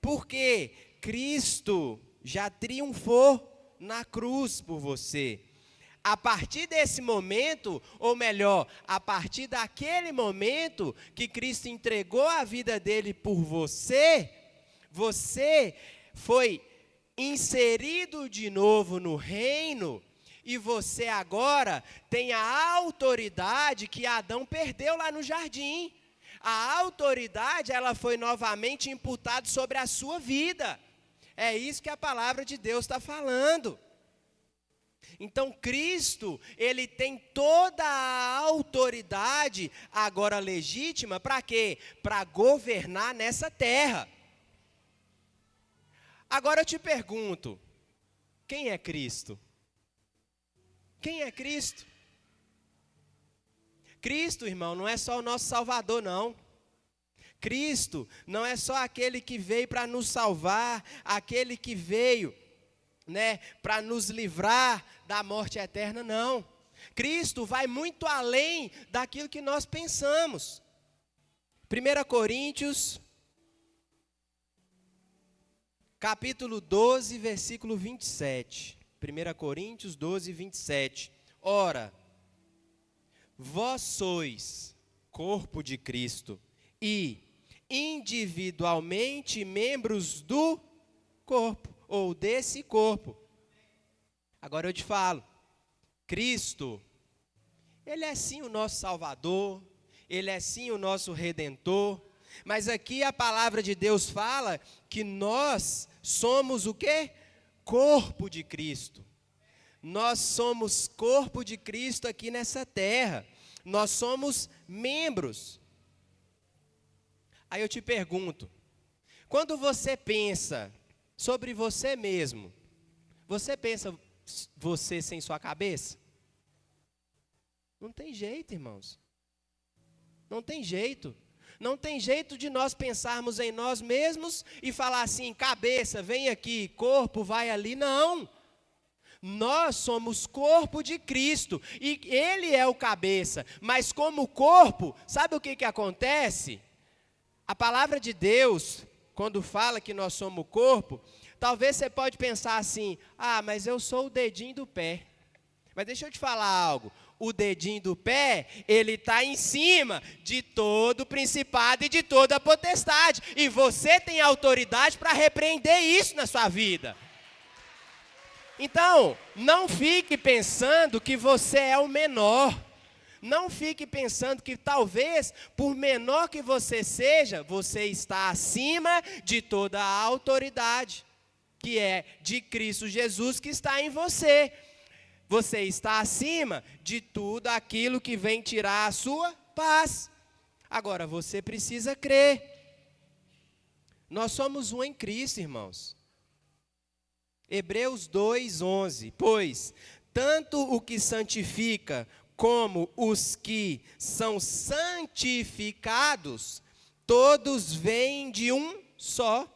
porque Cristo já triunfou na cruz por você. A partir desse momento, ou melhor, a partir daquele momento que Cristo entregou a vida dele por você, você foi inserido de novo no reino, e você agora tem a autoridade que Adão perdeu lá no jardim. A autoridade, ela foi novamente imputada sobre a sua vida. É isso que a palavra de Deus está falando. Então Cristo, ele tem toda a autoridade agora legítima, para quê? Para governar nessa terra. Agora eu te pergunto, quem é Cristo? Quem é Cristo? Cristo, irmão, não é só o nosso Salvador, não. Cristo não é só aquele que veio para nos salvar, aquele que veio, para nos livrar da morte eterna, não. Cristo vai muito além daquilo que nós pensamos. 1 Coríntios, capítulo 12, versículo 27. 1 Coríntios 12, 27. Ora, vós sois corpo de Cristo e individualmente membros do corpo, ou desse corpo. Agora eu te falo, Cristo, Ele é sim o nosso Salvador, Ele é sim o nosso Redentor, mas aqui a palavra de Deus fala que nós somos o quê? Corpo de Cristo. Nós somos corpo de Cristo aqui nessa terra. Nós somos membros. Aí eu te pergunto, quando você pensa sobre você mesmo, você pensa você sem sua cabeça? Não tem jeito, irmãos. Não tem jeito. Não tem jeito de nós pensarmos em nós mesmos e falar assim, cabeça, vem aqui, corpo, vai ali. Não. Nós somos corpo de Cristo e Ele é o cabeça. Mas como corpo, sabe o que acontece? A palavra de Deus, quando fala que nós somos corpo, talvez você pode pensar assim, mas eu sou o dedinho do pé. Mas deixa eu te falar algo. O dedinho do pé, ele está em cima de todo o principado e de toda a potestade. E você tem autoridade para repreender isso na sua vida. Então, não fique pensando que você é o menor. Não fique pensando que talvez, por menor que você seja, você está acima de toda a autoridade, que é de Cristo Jesus que está em você. Você está acima de tudo aquilo que vem tirar a sua paz. Agora, você precisa crer. Nós somos um em Cristo, irmãos. Hebreus 2:11. Pois, tanto o que santifica como os que são santificados, todos vêm de um só.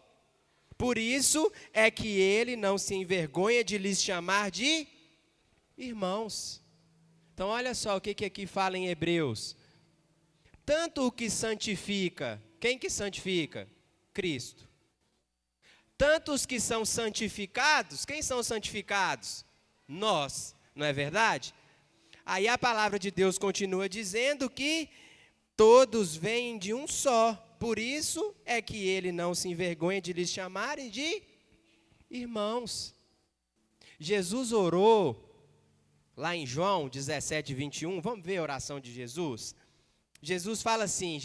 Por isso é que ele não se envergonha de lhes chamar de irmãos. Então olha só o que aqui fala em Hebreus. Tanto o que santifica, quem que santifica? Cristo. Tanto os que são santificados, quem são santificados? Nós, não é verdade? Aí a palavra de Deus continua dizendo que todos vêm de um só. Por isso é que ele não se envergonha de lhes chamarem de irmãos. Jesus orou lá em João 17:21, vamos ver a oração de Jesus? Jesus fala assim,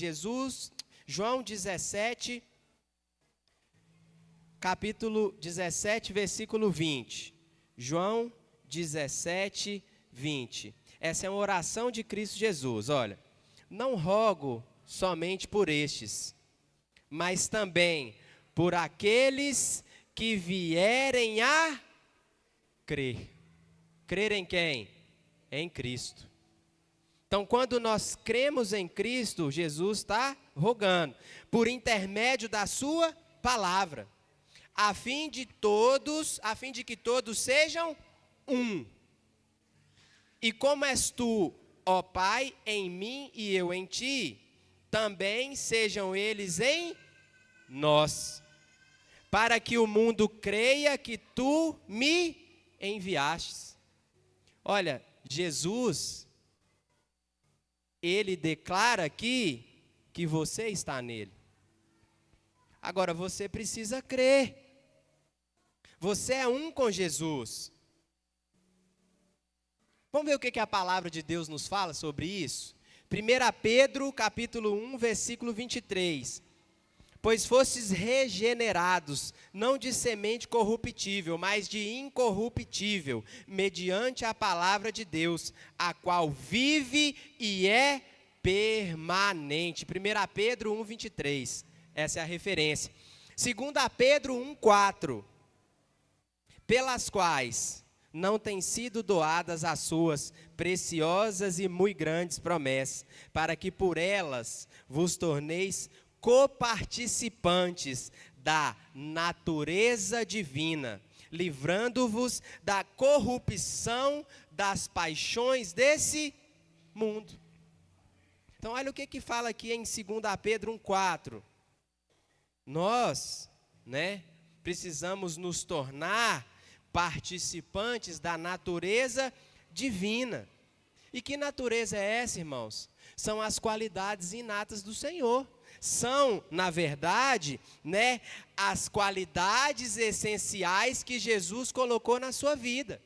João 17, capítulo 17, versículo 20. João 17, 20. Essa é uma oração de Cristo Jesus, olha. Não rogo somente por estes, mas também por aqueles que vierem a crer. Crer em quem? Em Cristo. Então, quando nós cremos em Cristo, Jesus está rogando, por intermédio da sua palavra, a fim de que todos sejam um. E como és tu, ó Pai, em mim e eu em ti, também sejam eles em nós, para que o mundo creia que tu me enviastes. Olha, Jesus, ele declara aqui que você está nele. Agora, você precisa crer. Você é um com Jesus. Vamos ver o que a palavra de Deus nos fala sobre isso? 1 Pedro, capítulo 1, versículo 23. Pois fostes regenerados, não de semente corruptível, mas de incorruptível, mediante a palavra de Deus, a qual vive e é permanente. 1 Pedro 1, 23. Essa é a referência. 2 Pedro 1, 4. Pelas quais não têm sido doadas as suas preciosas e muito grandes promessas, para que por elas vos torneis coparticipantes da natureza divina, livrando-vos da corrupção das paixões desse mundo. Então olha o que fala aqui em 2 Pedro 1,4. Nós, precisamos nos tornar participantes da natureza divina. E que natureza é essa, irmãos? São as qualidades inatas do Senhor. São, na verdade, as qualidades essenciais que Jesus colocou na sua vida.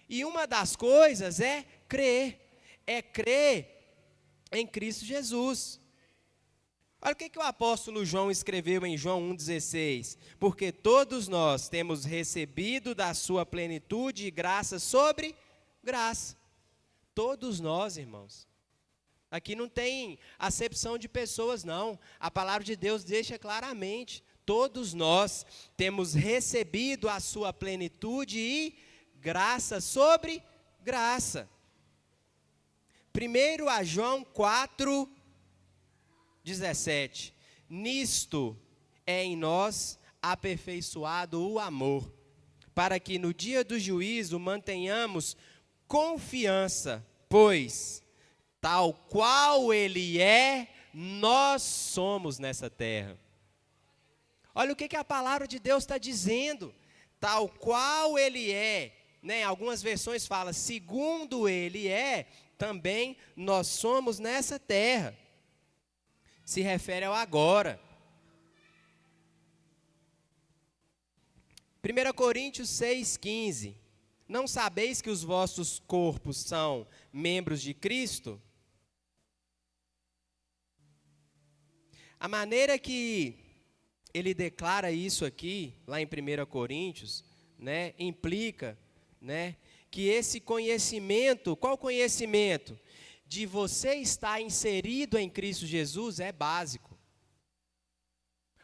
E uma das coisas é crer em Cristo Jesus. Olha o que o apóstolo João escreveu em João 1,16. Porque todos nós temos recebido da sua plenitude graça sobre graça. Todos nós, irmãos. Aqui não tem acepção de pessoas, não. A palavra de Deus deixa claramente. Todos nós temos recebido a sua plenitude e graça sobre graça. 1 a João 4:17. Nisto é em nós aperfeiçoado o amor, para que no dia do juízo mantenhamos confiança, pois tal qual Ele é, nós somos nessa terra. Olha o que a palavra de Deus está dizendo. Tal qual Ele é, algumas versões falam, segundo Ele é, também nós somos nessa terra. Se refere ao agora. 1 Coríntios 6,15. Não sabeis que os vossos corpos são membros de Cristo? A maneira que ele declara isso aqui, lá em 1 Coríntios, implica, que esse conhecimento, qual conhecimento? De você estar inserido em Cristo Jesus é básico.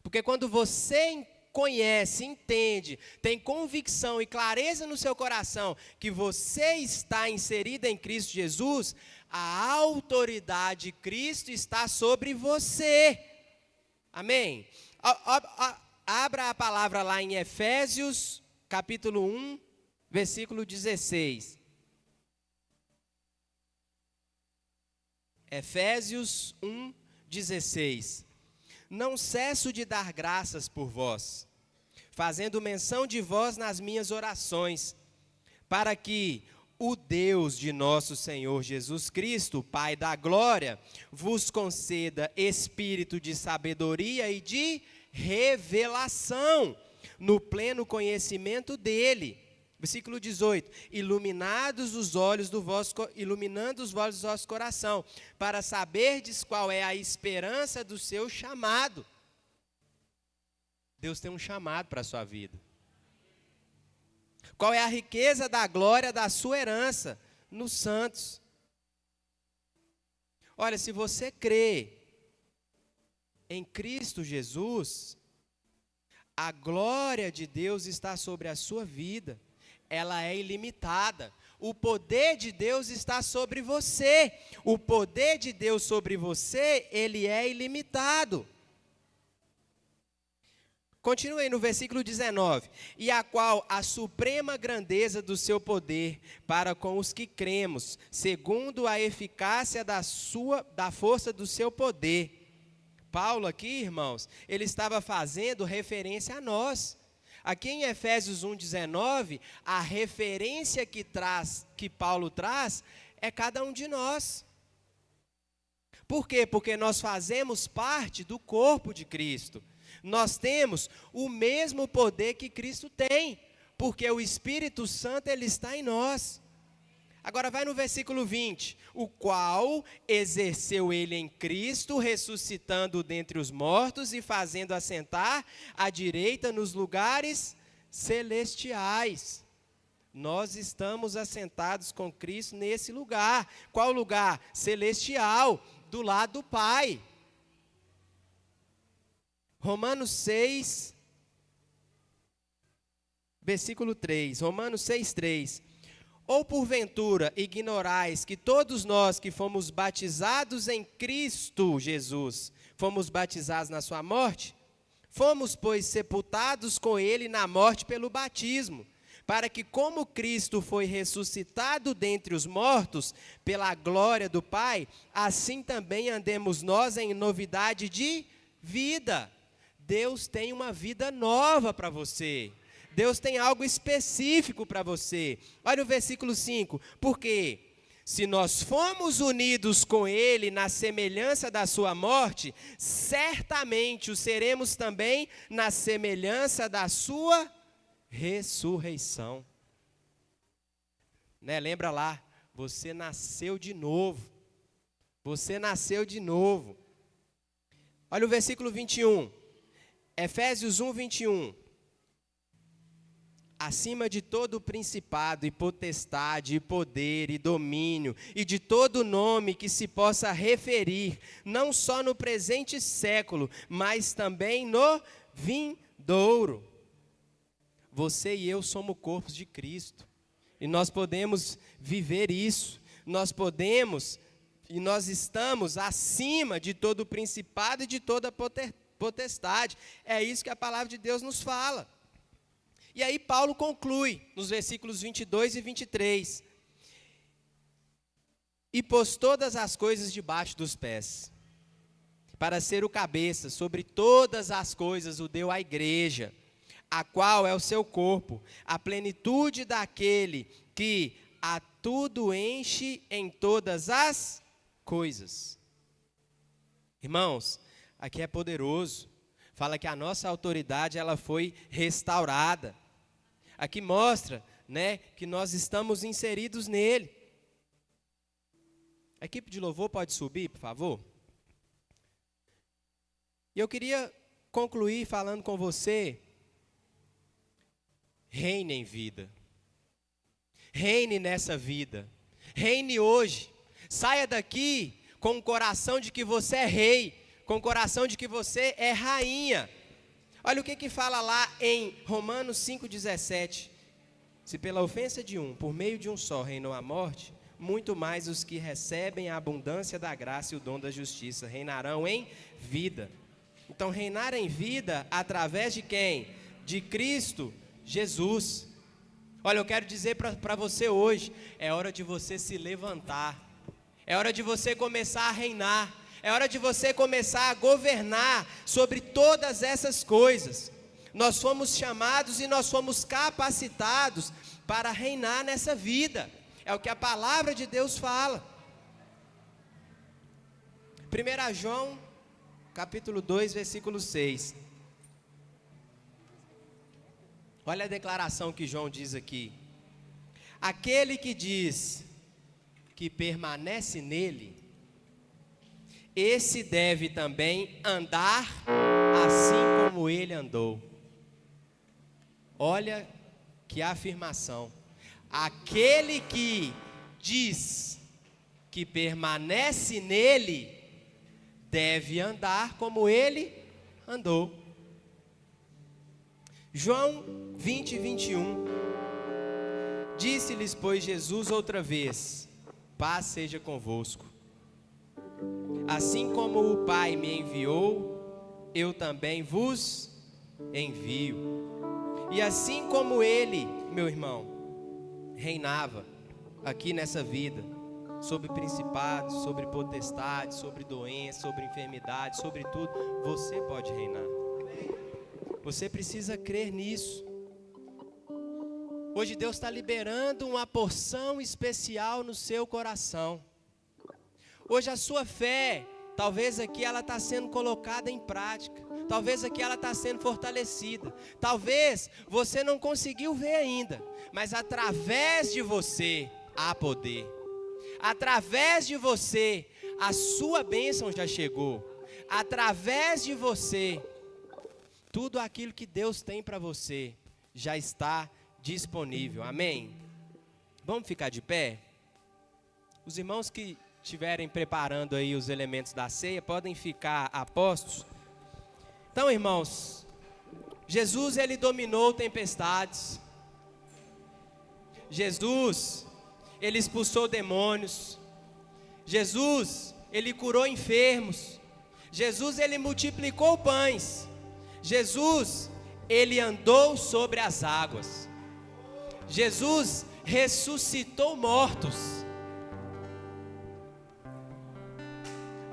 Porque quando você conhece, entende, tem convicção e clareza no seu coração que você está inserido em Cristo Jesus, a autoridade de Cristo está sobre você. Amém? Abra a palavra lá em Efésios, capítulo 1, versículo 16. Efésios 1, 16. Não cesso de dar graças por vós, fazendo menção de vós nas minhas orações, para que o Deus de nosso Senhor Jesus Cristo, Pai da glória, vos conceda espírito de sabedoria e de revelação, no pleno conhecimento dele. Versículo 18, iluminando os olhos do vosso coração, para saberdes qual é a esperança do seu chamado. Deus tem um chamado para a sua vida. Qual é a riqueza da glória da sua herança nos santos? Olha, se você crê em Cristo Jesus, a glória de Deus está sobre a sua vida. Ela é ilimitada. O poder de Deus está sobre você. O poder de Deus sobre você, ele é ilimitado. Continue aí no versículo 19. E a qual a suprema grandeza do seu poder para com os que cremos, segundo a eficácia da força do seu poder. Paulo aqui, irmãos, ele estava fazendo referência a nós. Aqui em Efésios 1,19, a referência que Paulo traz é cada um de nós. Por quê? Porque nós fazemos parte do corpo de Cristo. Nós temos o mesmo poder que Cristo tem, porque o Espírito Santo ele está em nós. Agora vai no versículo 20, o qual exerceu ele em Cristo, ressuscitando dentre os mortos e fazendo assentar à direita nos lugares celestiais. Nós estamos assentados com Cristo nesse lugar. Qual lugar? Celestial, do lado do Pai. Romanos 6, versículo 3. Romanos 6, 3. Ou porventura ignorais que todos nós que fomos batizados em Cristo Jesus, fomos batizados na sua morte? Fomos, pois, sepultados com ele na morte pelo batismo, para que como Cristo foi ressuscitado dentre os mortos, pela glória do Pai, assim também andemos nós em novidade de vida. Deus tem uma vida nova para você. Deus tem algo específico para você. Olha o versículo 5. Porque se nós fomos unidos com Ele na semelhança da sua morte, certamente o seremos também na semelhança da sua ressurreição. Né? Lembra lá, você nasceu de novo. Você nasceu de novo. Olha o versículo 21. Efésios 1, 21. Acima de todo principado e potestade e poder e domínio e de todo nome que se possa referir, não só no presente século, mas também no vindouro. Você e eu somos corpos de Cristo. E nós podemos viver isso. Nós podemos e nós estamos acima de todo principado e de toda potestade. É isso que a palavra de Deus nos fala. E aí Paulo conclui nos versículos 22 e 23. E pôs todas as coisas debaixo dos pés, para ser o cabeça sobre todas as coisas, o deu à igreja, a qual é o seu corpo, a plenitude daquele que a tudo enche em todas as coisas. Irmãos, aqui é poderoso. Fala que a nossa autoridade ela foi restaurada. Aqui mostra, né, que nós estamos inseridos nele. A equipe de louvor pode subir, por favor? E eu queria concluir falando com você. Reine em vida. Reine nessa vida. Reine hoje. Saia daqui com o coração de que você é rei, com o coração de que você é rainha. Olha o que fala lá em Romanos 5,17. Se pela ofensa de um, por meio de um só, reinou a morte, muito mais os que recebem a abundância da graça e o dom da justiça reinarão em vida. Então, reinar em vida através de quem? De Cristo Jesus. Olha, eu quero dizer para você hoje, é hora de você se levantar. É hora de você começar a reinar. É hora de você começar a governar sobre todas essas coisas. Nós fomos chamados e nós fomos capacitados para reinar nessa vida. É o que a palavra de Deus fala. 1 João, capítulo 2, versículo 6. Olha a declaração que João diz aqui. Aquele que diz que permanece nele, esse deve também andar assim como ele andou. Olha que afirmação. Aquele que diz que permanece nele, deve andar como ele andou. João 20, 21. Disse-lhes, pois, Jesus outra vez: paz seja convosco. Assim como o Pai me enviou, eu também vos envio. E assim como ele, meu irmão, reinava aqui nessa vida, sobre principados, sobre potestades, sobre doenças, sobre enfermidades, sobre tudo, você pode reinar. Você precisa crer nisso. Hoje Deus está liberando uma porção especial no seu coração. Hoje a sua fé, talvez aqui ela está sendo colocada em prática. Talvez aqui ela está sendo fortalecida. Talvez você não conseguiu ver ainda, mas através de você há poder. Através de você a sua bênção já chegou. Através de você, tudo aquilo que Deus tem para você já está disponível. Amém? Vamos ficar de pé? Os irmãos que estiverem preparando aí os elementos da ceia, podem ficar a postos. Então, irmãos, Jesus, ele dominou tempestades. Jesus, ele expulsou demônios. Jesus, ele curou enfermos. Jesus, ele multiplicou pães. Jesus, ele andou sobre as águas. Jesus ressuscitou mortos.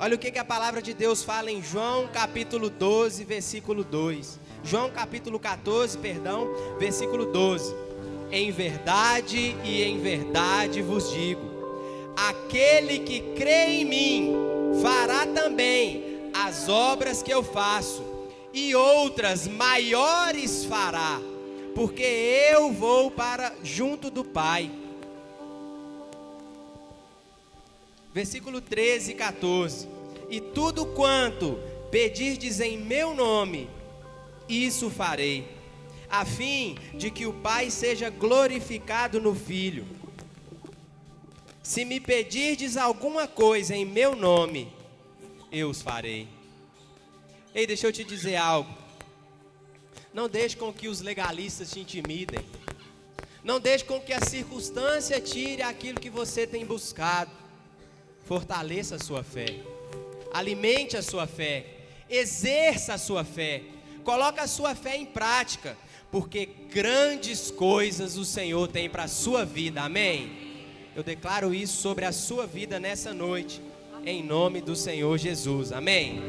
Olha o que a palavra de Deus fala em João capítulo 12, versículo 2. João capítulo 14, perdão, versículo 12. Em verdade e em verdade vos digo, aquele que crê em mim fará também as obras que eu faço, e outras maiores fará, porque eu vou para junto do Pai. Versículo 13 e 14. E tudo quanto pedirdes em meu nome, isso farei, a fim de que o Pai seja glorificado no Filho. Se me pedirdes alguma coisa em meu nome, eu os farei. Ei, deixa eu te dizer algo. Não deixe com que os legalistas te intimidem. Não deixe com que a circunstância tire aquilo que você tem buscado. Fortaleça a sua fé. Alimente a sua fé. Exerça a sua fé. Coloque a sua fé em prática, porque grandes coisas o Senhor tem para a sua vida, amém? Eu declaro isso sobre a sua vida nessa noite, em nome do Senhor Jesus, amém?